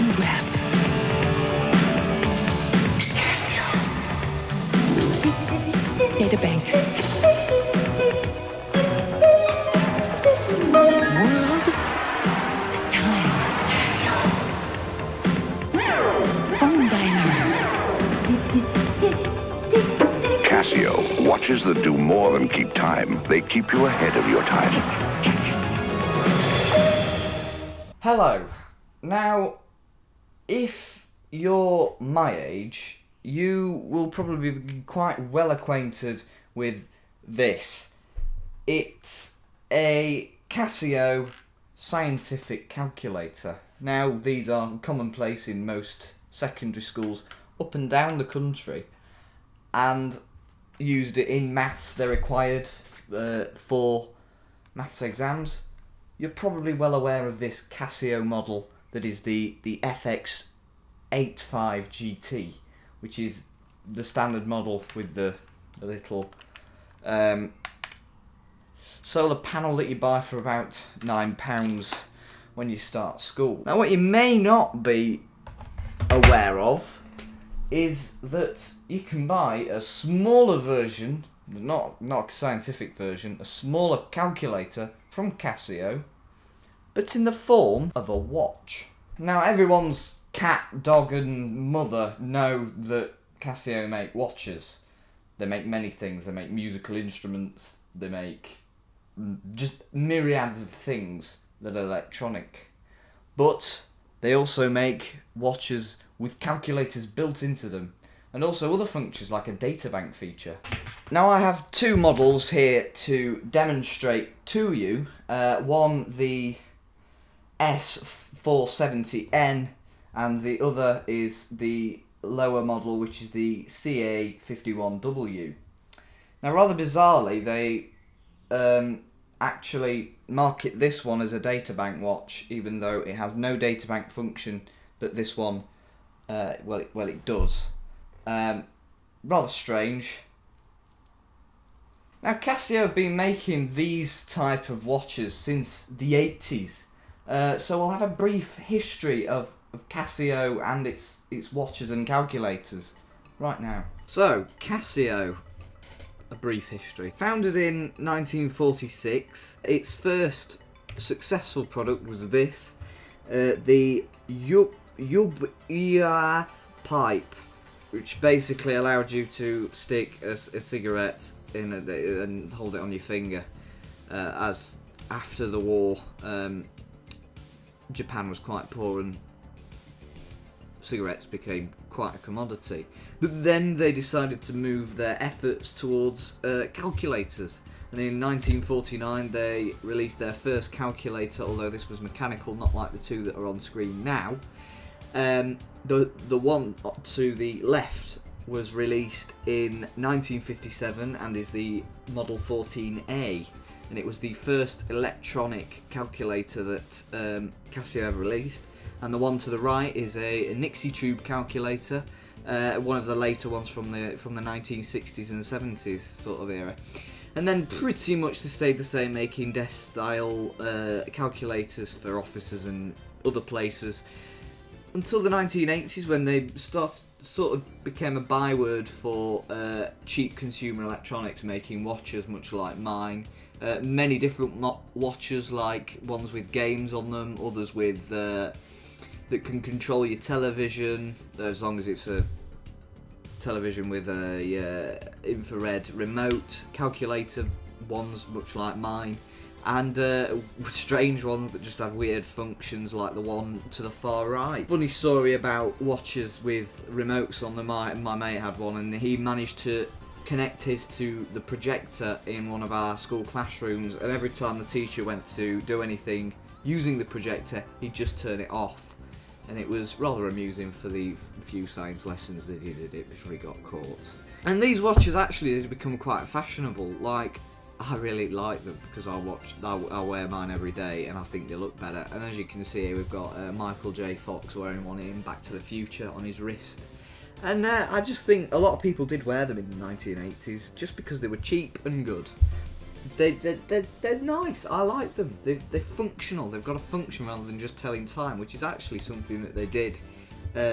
and grab. Data bank. World. Time. Phone dialer. Casio, watches that do more than keep time. They keep you ahead of your time. Hello. Now, if you're my age, you will probably be quite well acquainted with this. It's a Casio scientific calculator. Now, these are commonplace in most secondary schools up and down the country, and used it in maths. They're required for maths exams. You're probably well aware of this Casio model that is the FX85 GT, which is the standard model with the little solar panel that you buy for about £9 when you start school. Now, what you may not be aware of is that you can buy a smaller version, not a scientific version, a smaller calculator from Casio, but in the form of a watch. Now, everyone's cat, dog and mother know that Casio make watches. They make many things. They make musical instruments. They make just myriads of things that are electronic. But they also make watches with calculators built into them, and also other functions like a databank feature. Now, I have two models here to demonstrate to you. One, the S470N, and the other is the lower model, which is the CA51W. Now, rather bizarrely, they actually market this one as a databank watch, even though it has no databank function, but this one, it does. Rather strange. Now, Casio have been making these type of watches since the 80s. So we'll have a brief history of Casio and its watches and calculators right now. So, Casio, a brief history. Founded in 1946, its first successful product was this, the Yubia pipe, which basically allowed you to stick a cigarette in and hold it on your finger, as after the war, Japan was quite poor and cigarettes became quite a commodity. But then they decided to move their efforts towards calculators, and in 1949 they released their first calculator, although this was mechanical, not like the two that are on screen now. The one to the left was released in 1957 and is the Model 14A, and it was the first electronic calculator that Casio ever released. And the one to the right is a Nixie tube calculator, one of the later ones from the 1960s and 70s sort of era. And then pretty much they stayed the same, making desk-style calculators for offices and other places until the 1980s, when they sort of became a byword for cheap consumer electronics, making watches much like mine. Many different watches, like ones with games on them, others with that can control your television, as long as it's a television with a infrared remote, calculator ones much like mine, and strange ones that just have weird functions like the one to the far right. Funny story about watches with remotes on them. My mate had one, and he managed to connect his to the projector in one of our school classrooms, and every time the teacher went to do anything using the projector, he'd just turn it off, and it was rather amusing for the few science lessons that he did it before he got caught. And these watches actually have become quite fashionable. Like, I really like them because I wear mine every day and I think they look better. And as you can see here, we've got Michael J. Fox wearing one in Back to the Future on his wrist. And I just think a lot of people did wear them in the 1980s just because they were cheap and good. They're nice. I like them. They're functional. They've got a function rather than just telling time, which is actually something that they did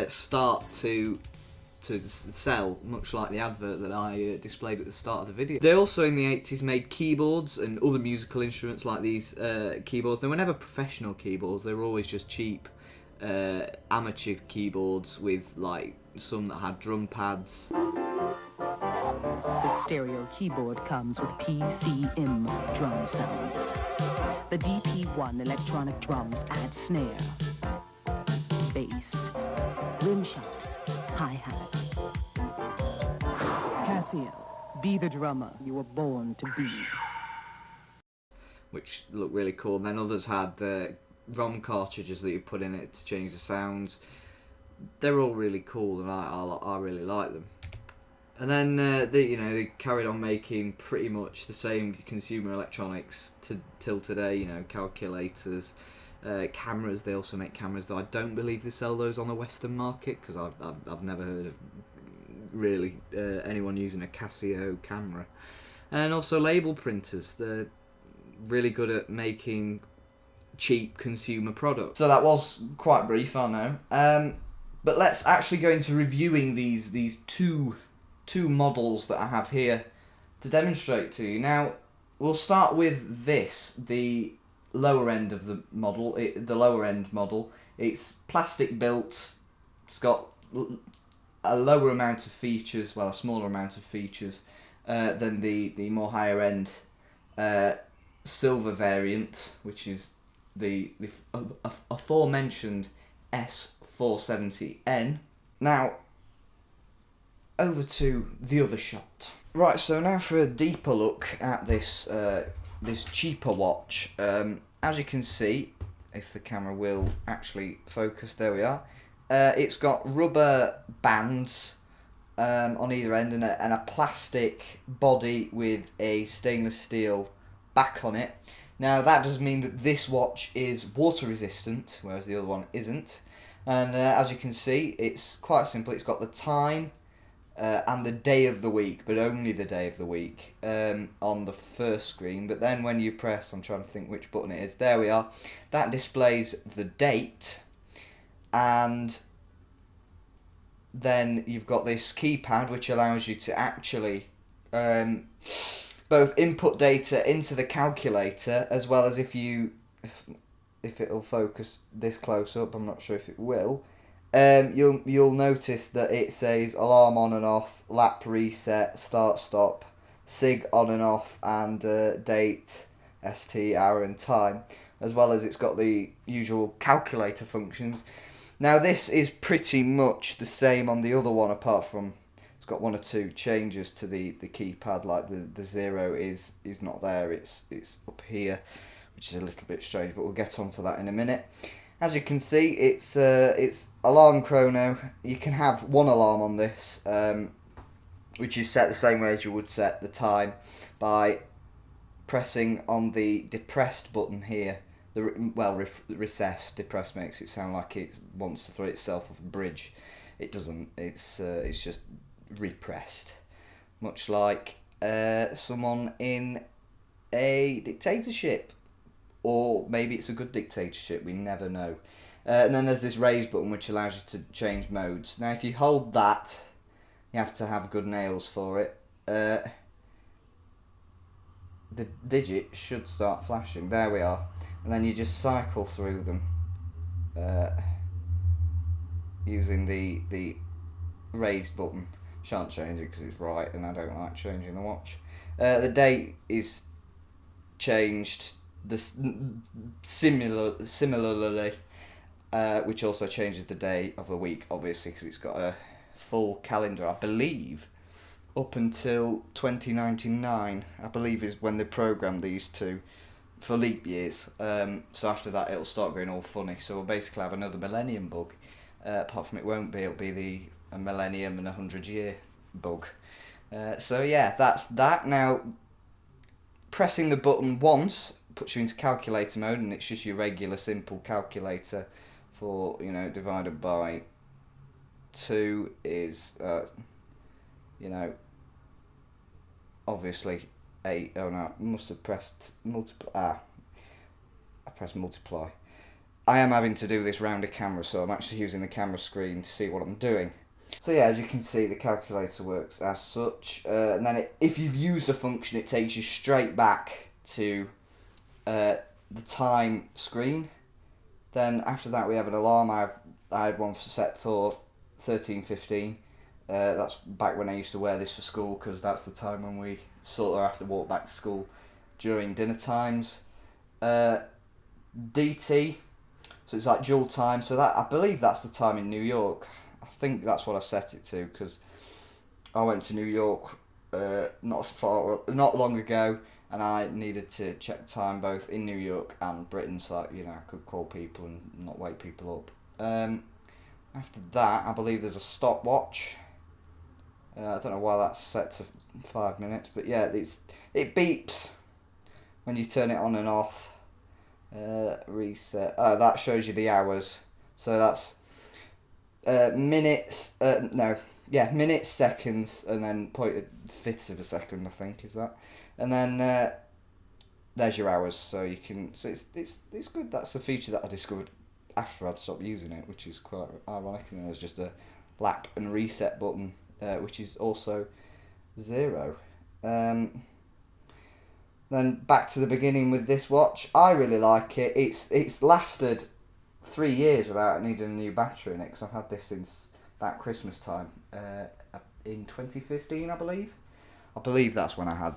start to sell, much like the advert that I displayed at the start of the video. They also in the 80s made keyboards and other musical instruments like these keyboards. They were never professional keyboards. They were always just cheap amateur keyboards with like some that had drum pads. The stereo keyboard comes with PCM drum sounds. The DP1 electronic drums add snare, bass, rim shot, hi-hat. Casio, be the drummer you were born to be. Which look really cool. And then others had ROM cartridges that you put in it to change the sounds. They're all really cool, and I really like them. And then they carried on making pretty much the same consumer electronics till today. Calculators, cameras. They also make cameras, though I don't believe they sell those on the Western market, because I've never heard of really anyone using a Casio camera. And also label printers. They're really good at making cheap consumer products. So that was quite brief, I know. But let's actually go into reviewing these two models that I have here to demonstrate to you. Now, we'll start with this, the lower end of the model. The lower end model. It's plastic built. It's got a lower amount of features, well, a smaller amount of features than the more higher end silver variant, which is the aforementioned S470N. Now, over to the other shot. Right, so now for a deeper look at this this cheaper watch. As you can see, if the camera will actually focus, there we are. It's got rubber bands on either end and a plastic body with a stainless steel back on it. Now that does mean that this watch is water resistant, whereas the other one isn't. And as you can see, it's quite simple. It's got the time and the day of the week, but only the day of the week on the first screen. But then when you press, I'm trying to think which button it is, there we are, that displays the date, and then you've got this keypad which allows you to actually both input data into the calculator, as well as if it'll focus this close up, I'm not sure if it will, you'll notice that it says alarm on and off, lap reset, start stop, sig on and off, and date, st, hour and time, as well as it's got the usual calculator functions. Now this is pretty much the same on the other one, apart from it's got one or two changes to the keypad, like the 0 is not there, it's up here, which is a little bit strange, but we'll get onto that in a minute. As you can see, it's alarm chrono. You can have one alarm on this, which is set the same way as you would set the time, by pressing on the depressed button here. Recessed. Depressed makes it sound like it wants to throw itself off a bridge. It doesn't. It's just repressed, much like someone in a dictatorship, or maybe it's a good dictatorship. We never know. And then there's this raise button which allows you to change modes. Now, if you hold that, you have to have good nails for it. The digits should start flashing. There we are. And then you just cycle through them using the raised button. Shan't change it because it's right, and I don't like changing the watch. The date is changed similarly, which also changes the day of the week, obviously, because it's got a full calendar, I believe, up until 2099, I believe, is when they programmed these two for leap years. So after that it'll start going all funny, so we'll basically have another millennium bug. Apart from it'll be a millennium and 100-year bug. So yeah, that's that. Now, pressing the button once puts you into calculator mode, and it's just your regular simple calculator for, divided by 2 is, obviously 8. Oh no, I must have pressed multiply. I pressed multiply. I am having to do this round a camera, so I'm actually using the camera screen to see what I'm doing. So yeah, as you can see, the calculator works as such. And then if you've used a function, it takes you straight back to the time screen. Then after that, we have an alarm. I had one set for 13:15. That's back when I used to wear this for school, because that's the time when we sort of have to walk back to school during dinner times. DT, so it's like dual time. So that, I believe that's the time in New York. I think that's what I set it to, because I went to New York not long ago, and I needed to check time both in New York and Britain, so that, you know, I could call people and not wake people up. After that, I believe there's a stopwatch. I don't know why that's set to 5 minutes, but yeah, it beeps when you turn it on and off. Reset. That shows you the hours. So that's minutes. Minutes, seconds, and then fifths of a second, I think, is that. And then there's your hours. So you can. So it's good. That's a feature that I discovered after I'd stopped using it, which is quite ironic. And then there's just a lap and reset button, which is also 0. Then back to the beginning with this watch. I really like it. It's lasted 3 years without needing a new battery in it, because I've had this since about Christmas time in 2015, I believe. I believe that's when I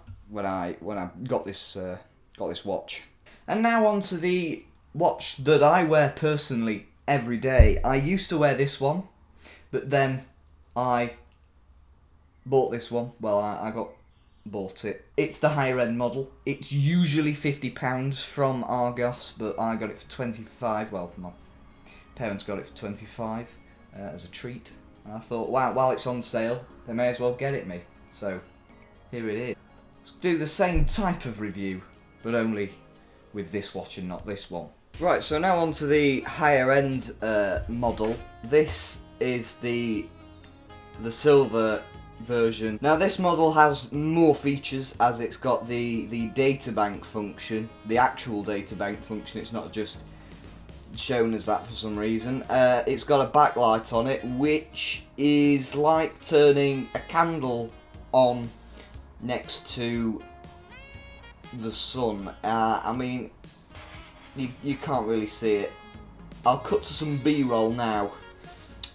got this watch. And now on to the watch that I wear personally every day. I used to wear this one, but then I bought this one. Well, I bought it. It's the higher end model. It's usually £50 from Argos, but I got it for 25. Well, my parents got it for 25 as a treat. And I thought, wow, while it's on sale, they may as well get it me. So here it is. Let's do the same type of review, but only with this watch and not this one. Right, so now on to the higher end model. This is the silver version. Now this model has more features, as it's got the data bank function, the actual data bank function. It's not just shown as that for some reason. It's got a backlight on it, which is like turning a candle on next to the sun. I mean, you can't really see it. I'll cut to some B-roll now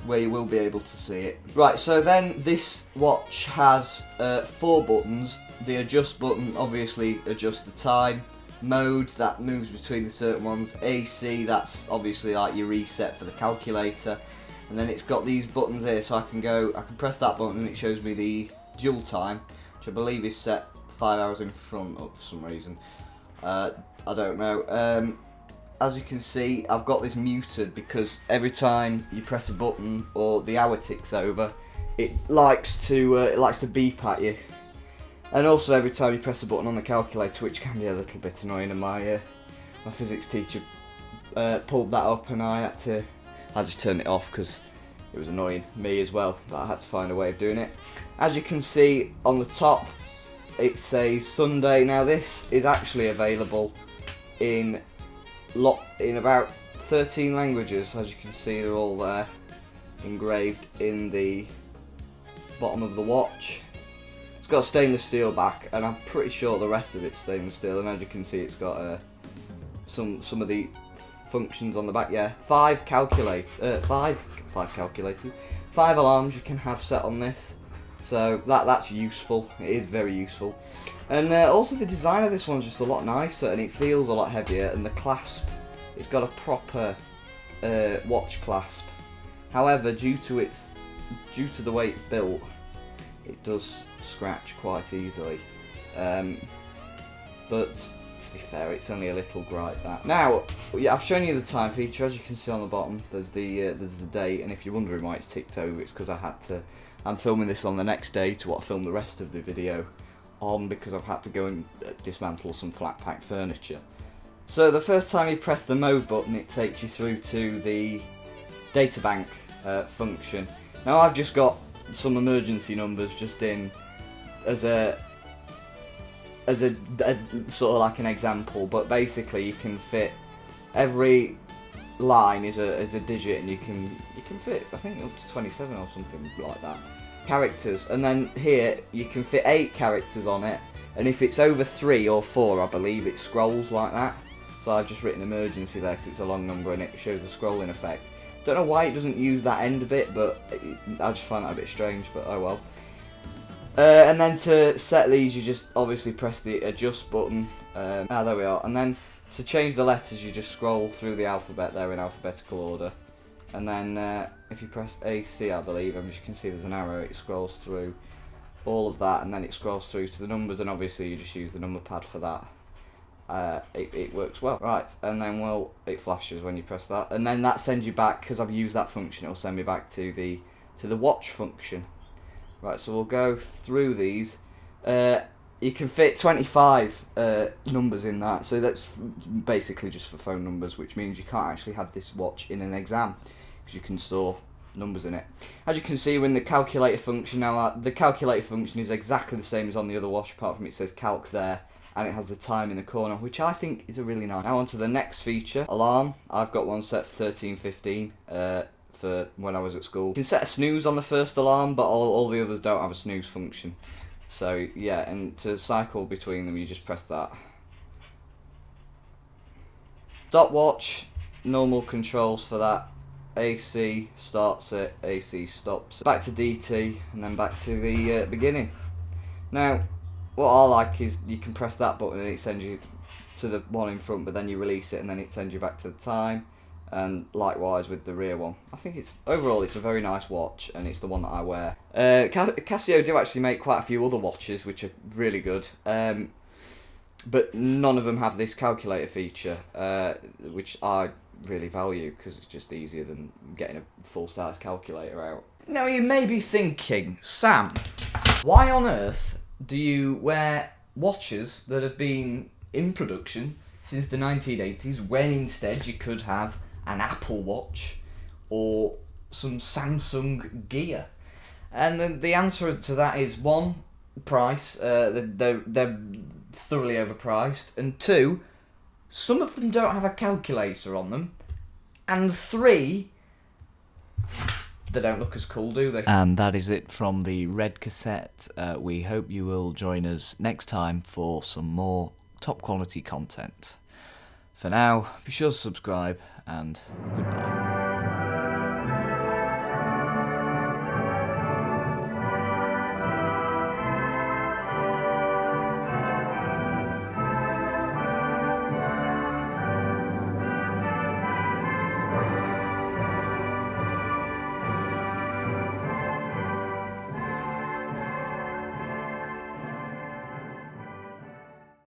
where you will be able to see it. Right, so then this watch has 4 buttons. The adjust button obviously adjusts the time. Mode, that moves between the certain ones. AC, that's obviously like your reset for the calculator. And then it's got these buttons here, so I can press that button and it shows me the dual time, which I believe is set 5 hours in front for some reason. I don't know. As you can see, I've got this muted because every time you press a button or the hour ticks over, it likes to beep at you. And also every time you press a button on the calculator, which can be a little bit annoying, and my physics teacher pulled that up, and I just turned it off because it was annoying me as well, but I had to find a way of doing it. As you can see on the top, it says Sunday. Now this is actually available in about 13 languages. As you can see, they're all there engraved in the bottom of the watch. It's got a stainless steel back, and I'm pretty sure the rest of it's stainless steel. And as you can see, it's got some of the functions on the back. Yeah, 5 calculators, 5 alarms you can have set on this. So that's useful. It is very useful. And also the design of this one's just a lot nicer, and it feels a lot heavier. And the clasp, it's got a proper watch clasp. However, due to the way it's built, it does scratch quite easily. But to be fair, it's only a little gripe that. Now, yeah, I've shown you the time feature. As you can see on the bottom, there's the date. And if you're wondering why it's ticked over, it's because I'm filming this on the next day to what I filmed the rest of the video on, because I've had to go and dismantle some flat pack furniture. So the first time you press the mode button, it takes you through to the data bank function. Now I've just got some emergency numbers just in as a as a sort of like an example, but basically you can fit every line is a digit, and you can fit, I think, up to 27 or something like that characters, and then here you can fit 8 characters on it, and if it's over 3 or 4, I believe, it scrolls like that. So I've just written emergency there because it's a long number and it shows the scrolling effect. Don't know why it doesn't use that end bit, but I just find that a bit strange, but oh well. And then to set these, you just obviously press the adjust button. There we are. And then to change the letters, you just scroll through the alphabet there in alphabetical order. And then if you press AC, I believe, and as you can see there's an arrow, it scrolls through all of that, and then it scrolls through to the numbers, and obviously you just use the number pad for that. It works well. Right, and then it flashes when you press that, and then that sends you back, because I've used that function, it'll send me back to the watch function. Right, so we'll go through these. You can fit 25 numbers in that, so that's basically just for phone numbers, which means you can't actually have this watch in an exam, because you can store numbers in it. As you can see, we're in the calculator function now. The calculator function is exactly the same as on the other watch, apart from it says calc there, and it has the time in the corner, which I think is a really nice. Now on to the next feature, alarm. I've got one set for 13:15 for when I was at school. You can set a snooze on the first alarm, but all the others don't have a snooze function. So yeah, and to cycle between them, you just press that. Stopwatch, normal controls for that. AC starts it, AC stops it. Back to DT, and then back to the beginning. Now, what I like is you can press that button and it sends you to the one in front, but then you release it and then it sends you back to the time. And likewise with the rear one. I think overall it's a very nice watch, and it's the one that I wear. Casio do actually make quite a few other watches which are really good, but none of them have this calculator feature, which I really value because it's just easier than getting a full-size calculator out. Now you may be thinking, Sam, why on earth do you wear watches that have been in production since the 1980s when instead you could have an Apple Watch or some Samsung gear? And the answer to that is, one, price. They're thoroughly overpriced, and two, some of them don't have a calculator on them, and three, they don't look as cool, do they? And that is it from the Red Cassette. We hope you will join us next time for some more top quality content. For now, be sure to subscribe, and goodbye.